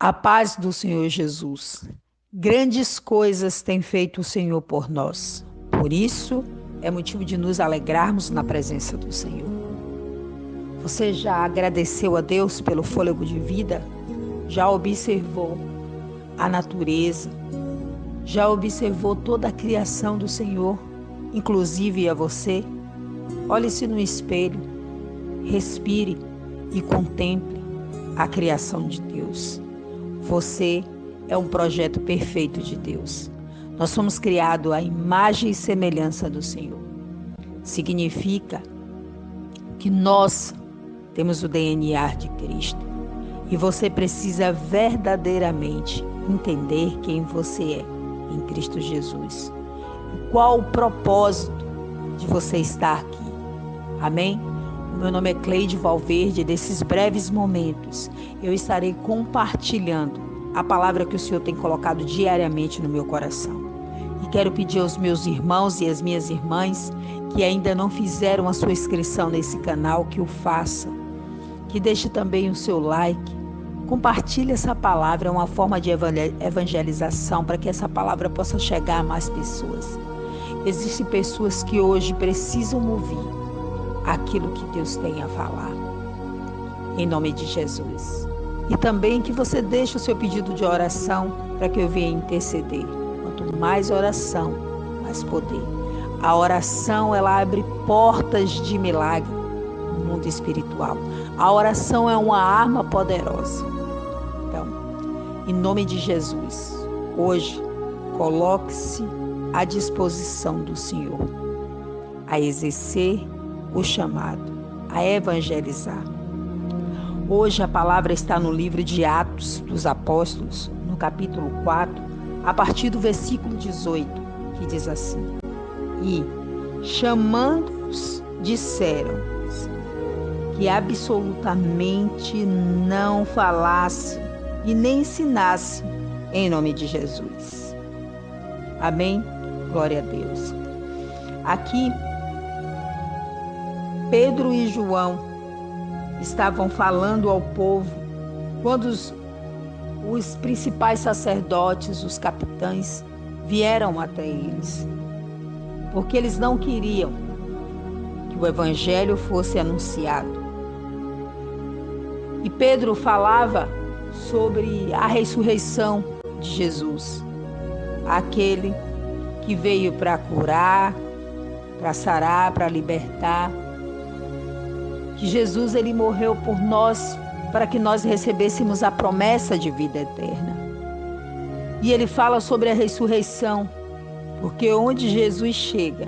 A paz do Senhor Jesus. Grandes coisas tem feito o Senhor por nós. Por isso, é motivo de nos alegrarmos na presença do Senhor. Você já agradeceu a Deus pelo fôlego de vida? Já observou a natureza? Já observou toda a criação do Senhor, inclusive a você? Olhe-se no espelho, respire e contemple a criação de Deus. Você é um projeto perfeito de Deus. Nós somos criados à imagem e semelhança do Senhor. Significa que nós temos o DNA de Cristo. E você precisa verdadeiramente entender quem você é em Cristo Jesus. E qual o propósito de você estar aqui. Amém? O meu nome é Cleide Valverde. Desses breves momentos, eu estarei compartilhando a palavra que o Senhor tem colocado diariamente no meu coração. E quero pedir aos meus irmãos e às minhas irmãs que ainda não fizeram a sua inscrição nesse canal, que o façam. Que deixe também o seu like. Compartilhe essa palavra, é uma forma de evangelização para que essa palavra possa chegar a mais pessoas. Existem pessoas que hoje precisam ouvir aquilo que Deus tem a falar, em nome de Jesus. E também que você deixe o seu pedido de oração para que eu venha interceder. Quanto mais oração, mais poder. A oração, ela abre portas de milagre no mundo espiritual. A oração é uma arma poderosa. Então, em nome de Jesus, hoje, coloque-se à disposição do Senhor a exercer o chamado, a evangelizar. Hoje a palavra está no livro de Atos dos Apóstolos, no capítulo 4, a partir do versículo 18, que diz assim: E, chamando-os, disseram que absolutamente não falasse e nem ensinasse em nome de Jesus. Amém? Glória a Deus. Aqui, Pedro e João estavam falando ao povo quando os principais sacerdotes, os capitães, vieram até eles, porque eles não queriam que o evangelho fosse anunciado. E Pedro falava sobre a ressurreição de Jesus, aquele que veio para curar, para sarar, para libertar. Que Jesus, ele morreu por nós para que nós recebêssemos a promessa de vida eterna. E ele fala sobre a ressurreição, porque onde Jesus chega,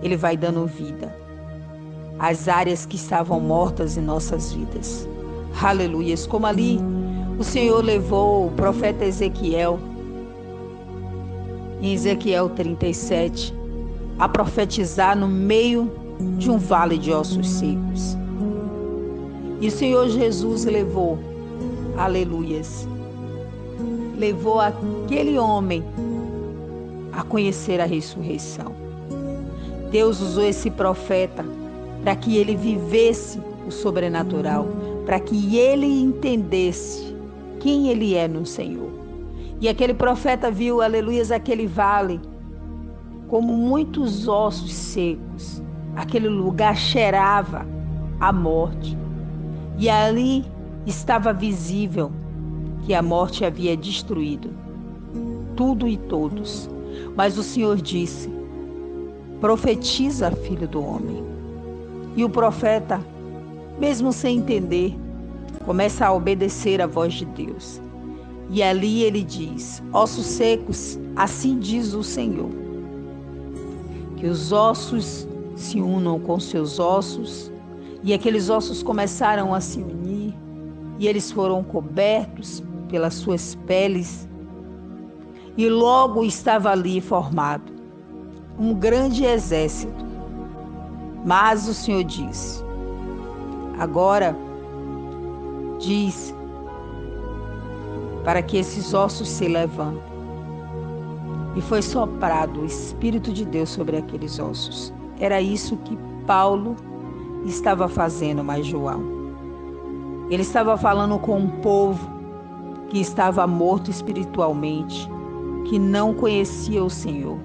ele vai dando vida às áreas que estavam mortas em nossas vidas. Aleluias, como ali o Senhor levou o profeta Ezequiel, em Ezequiel 37, a profetizar no meio de um vale de ossos secos. E o Senhor Jesus levou, aleluias, levou aquele homem a conhecer a ressurreição. Deus usou esse profeta para que ele vivesse o sobrenatural, para que ele entendesse quem ele é no Senhor. E aquele profeta viu, aleluias, aquele vale como muitos ossos secos. Aquele lugar cheirava a morte. E ali estava visível que a morte havia destruído tudo e todos. Mas o Senhor disse: profetiza, filho do homem. E o profeta, mesmo sem entender, começa a obedecer à voz de Deus. E ali ele diz: ossos secos, assim diz o Senhor, que os ossos se unam com seus ossos. E aqueles ossos começaram a se unir, e eles foram cobertos pelas suas peles. E logo estava ali formado um grande exército. Mas o Senhor disse: agora diz para que esses ossos se levantem. E foi soprado o Espírito de Deus sobre aqueles ossos. Era isso que Paulo estava fazendo, mas João. Ele estava falando com o povo que estava morto espiritualmente, que não conhecia o Senhor.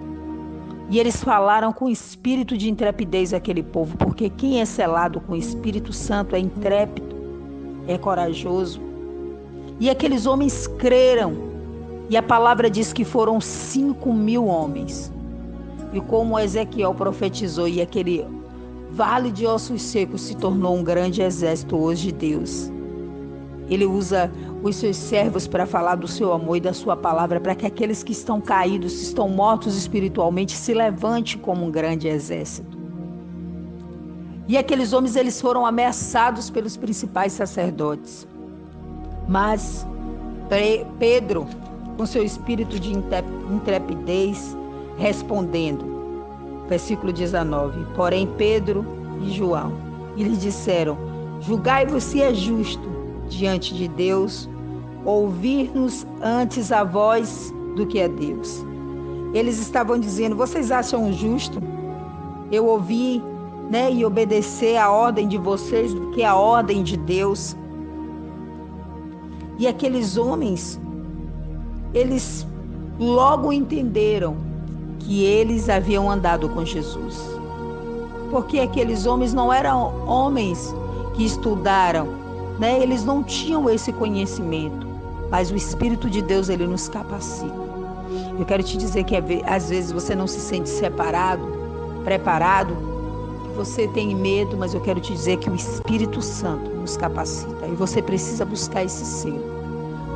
E eles falaram com espírito de intrepidez àquele povo, porque quem é selado com o Espírito Santo é intrépido, é corajoso. E aqueles homens creram, e a palavra diz que foram 5.000 homens. E como Ezequiel profetizou, e aquele vale de ossos secos se tornou um grande exército hoje de Deus. Ele usa os seus servos para falar do seu amor e da sua palavra, para que aqueles que estão caídos, que estão mortos espiritualmente, se levantem como um grande exército. E aqueles homens, eles foram ameaçados pelos principais sacerdotes. Mas Pedro, com seu espírito de intrepidez, respondendo, versículo 19, porém Pedro e João, e lhes disseram, julgai-vos se é justo diante de Deus, ouvir-nos antes a voz do que a Deus. Eles estavam dizendo, vocês acham justo eu ouvir, e obedecer a ordem de vocês do que a ordem de Deus? E aqueles homens, eles logo entenderam que eles haviam andado com Jesus. Porque aqueles homens não eram homens que estudaram, eles não tinham esse conhecimento, mas o Espírito de Deus, ele nos capacita. Eu quero te dizer que às vezes você não se sente separado, preparado, que você tem medo, mas eu quero te dizer que o Espírito Santo nos capacita e você precisa buscar esse selo.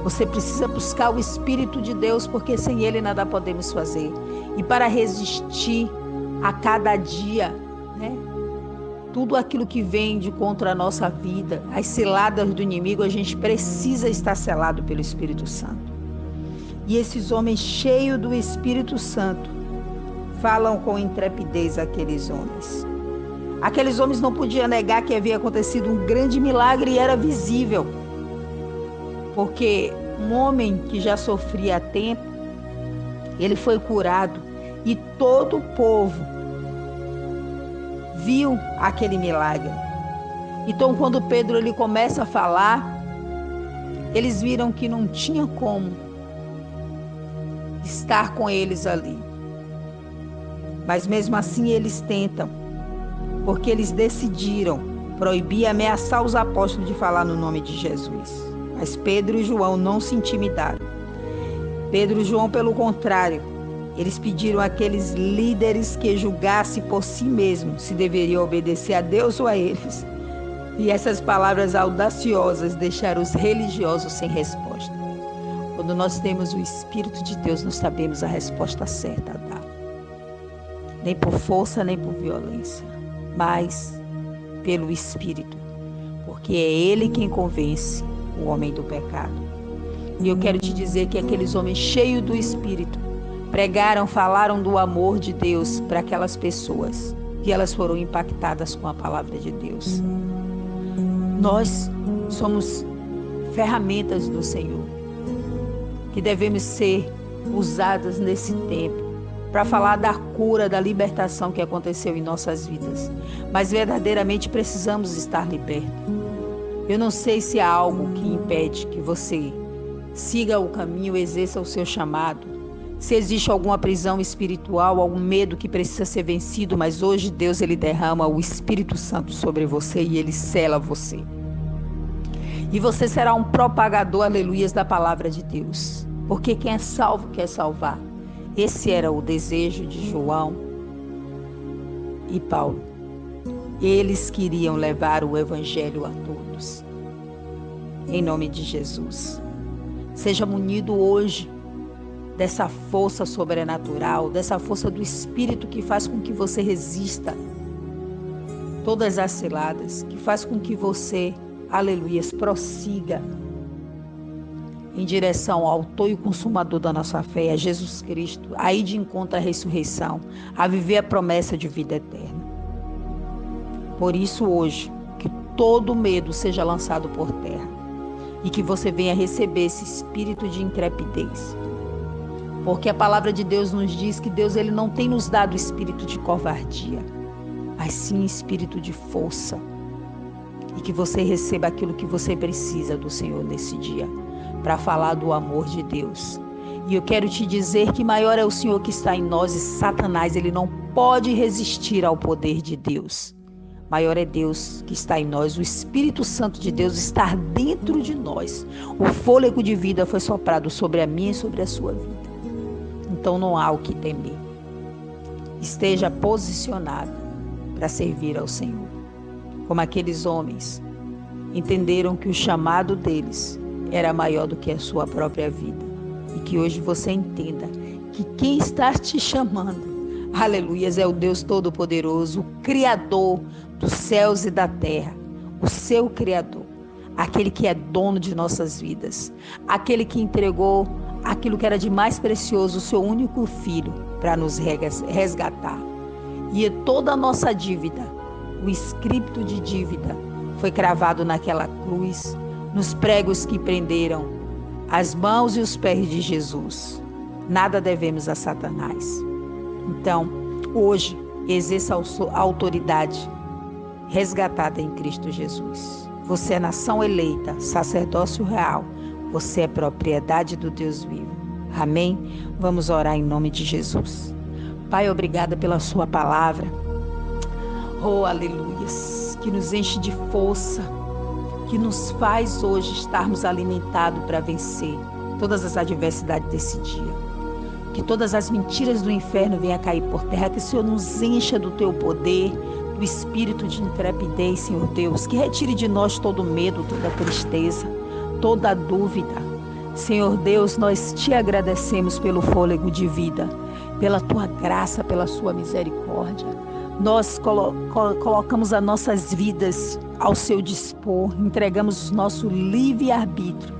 Você precisa buscar o Espírito de Deus, porque sem ele nada podemos fazer. E para resistir a cada dia, tudo aquilo que vem de contra a nossa vida, as ciladas do inimigo, a gente precisa estar selado pelo Espírito Santo. E esses homens cheios do Espírito Santo falam com intrepidez àqueles homens. Aqueles homens não podiam negar que havia acontecido um grande milagre e era visível. Porque um homem que já sofria há tempo, ele foi curado e todo o povo viu aquele milagre. Então, quando Pedro ele começa a falar, eles viram que não tinha como estar com eles ali. Mas mesmo assim eles tentam, porque eles decidiram proibir e ameaçar os apóstolos de falar no nome de Jesus. Mas Pedro e João não se intimidaram. Pedro e João, pelo contrário, eles pediram àqueles líderes que julgassem por si mesmos se deveriam obedecer a Deus ou a eles. E essas palavras audaciosas deixaram os religiosos sem resposta. Quando nós temos o Espírito de Deus, nós sabemos a resposta certa a dar. Nem por força, nem por violência, mas pelo Espírito. Porque é Ele quem convence o homem do pecado. E eu quero te dizer que aqueles homens cheios do Espírito pregaram, falaram do amor de Deus para aquelas pessoas e elas foram impactadas com a palavra de Deus. Nós somos ferramentas do Senhor que devemos ser usadas nesse tempo para falar da cura, da libertação que aconteceu em nossas vidas. Mas verdadeiramente precisamos estar libertos. Eu não sei se há algo que impede que você siga o caminho, exerça o seu chamado. Se existe alguma prisão espiritual, algum medo que precisa ser vencido, mas hoje Deus ele derrama o Espírito Santo sobre você e ele sela você. E você será um propagador, aleluias, da palavra de Deus. Porque quem é salvo quer salvar. Esse era o desejo de João e Paulo. Eles queriam levar o evangelho a todos. Em nome de Jesus. Seja munido hoje dessa força sobrenatural, dessa força do Espírito que faz com que você resista todas as ciladas, que faz com que você, aleluias, prossiga em direção ao autor e consumador da nossa fé, a Jesus Cristo, a ir de encontro à ressurreição, a viver a promessa de vida eterna. Por isso hoje, que todo medo seja lançado por terra e que você venha receber esse espírito de intrepidez. Porque a palavra de Deus nos diz que Deus ele não tem nos dado espírito de covardia, mas sim espírito de força, e que você receba aquilo que você precisa do Senhor nesse dia, para falar do amor de Deus. E eu quero te dizer que maior é o Senhor que está em nós, e Satanás, ele não pode resistir ao poder de Deus. Maior é Deus que está em nós, o Espírito Santo de Deus está dentro de nós. O fôlego de vida foi soprado sobre a minha e sobre a sua vida. Então não há o que temer. Esteja posicionado para servir ao Senhor. Como aqueles homens entenderam que o chamado deles era maior do que a sua própria vida. E que hoje você entenda que quem está te chamando, aleluias, é o Deus Todo-Poderoso, o Criador dos céus e da terra, o seu Criador, aquele que é dono de nossas vidas, aquele que entregou aquilo que era de mais precioso, o seu único filho, para nos resgatar. E toda a nossa dívida, o escrito de dívida, foi cravado naquela cruz, nos pregos que prenderam as mãos e os pés de Jesus. Nada devemos a Satanás. Então, hoje, exerça a autoridade resgatada em Cristo Jesus. Você é nação eleita, sacerdócio real. Você é propriedade do Deus vivo. Amém? Vamos orar em nome de Jesus. Pai, obrigada pela sua palavra. Oh, aleluias, que nos enche de força, que nos faz hoje estarmos alimentados para vencer todas as adversidades desse dia. Que todas as mentiras do inferno venham a cair por terra, que o Senhor nos encha do teu poder, do espírito de intrepidez, Senhor Deus, que retire de nós todo medo, toda tristeza, toda dúvida. Senhor Deus, nós te agradecemos pelo fôlego de vida, pela tua graça, pela sua misericórdia. Nós colocamos as nossas vidas ao seu dispor, entregamos o nosso livre-arbítrio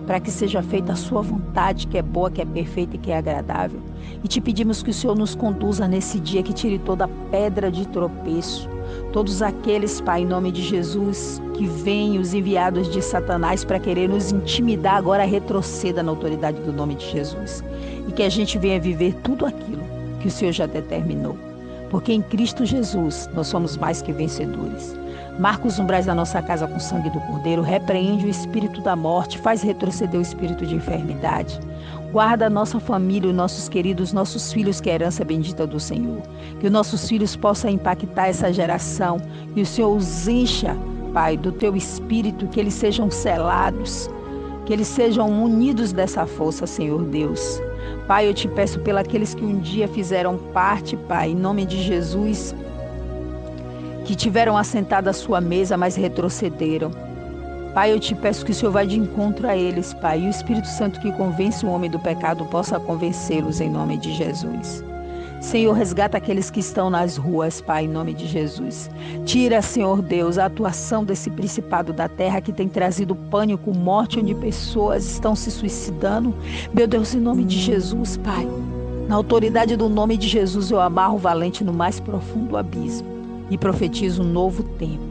para que seja feita a sua vontade, que é boa, que é perfeita e que é agradável. E te pedimos que o Senhor nos conduza nesse dia, que tire toda pedra de tropeço. Todos aqueles, Pai, em nome de Jesus, que vêm os enviados de Satanás para querer nos intimidar, agora retroceda na autoridade do nome de Jesus. E que a gente venha viver tudo aquilo que o Senhor já determinou. Porque em Cristo Jesus nós somos mais que vencedores. Marca os umbrais da nossa casa com o sangue do Cordeiro, repreende o espírito da morte, faz retroceder o espírito de enfermidade. Guarda a nossa família, os nossos queridos, nossos filhos, que é a herança bendita do Senhor. Que os nossos filhos possam impactar essa geração e o Senhor os encha, Pai, do teu espírito, que eles sejam selados, que eles sejam unidos dessa força, Senhor Deus. Pai, eu te peço pelos aqueles que um dia fizeram parte, Pai, em nome de Jesus, que tiveram assentado à sua mesa, mas retrocederam. Pai, eu te peço que o Senhor vá de encontro a eles, Pai, e o Espírito Santo que convence o homem do pecado possa convencê-los em nome de Jesus. Senhor, resgata aqueles que estão nas ruas, Pai, em nome de Jesus. Tira, Senhor Deus, a atuação desse principado da terra que tem trazido pânico, morte, onde pessoas estão se suicidando. Meu Deus, em nome de Jesus, Pai, na autoridade do nome de Jesus, eu amarro o valente no mais profundo abismo e profetizo um novo tempo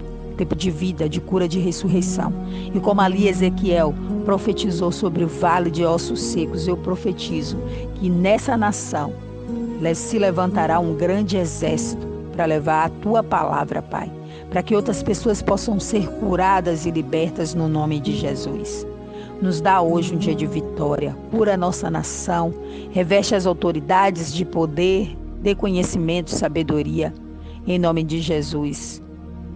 de vida, de cura, de ressurreição. E como ali Ezequiel profetizou sobre o vale de ossos secos, eu profetizo que nessa nação se levantará um grande exército para levar a tua palavra, Pai, para que outras pessoas possam ser curadas e libertas no nome de Jesus. Nos dá hoje um dia de vitória, cura a nossa nação, reveste as autoridades de poder, dê conhecimento, sabedoria, em nome de Jesus.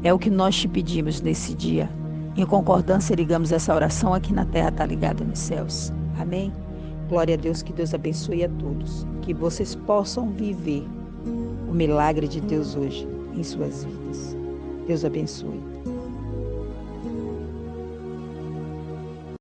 É o que nós te pedimos nesse dia. Em concordância, ligamos essa oração aqui na terra, está ligada nos céus. Amém? Glória a Deus, que Deus abençoe a todos. Que vocês possam viver o milagre de Deus hoje em suas vidas. Deus abençoe.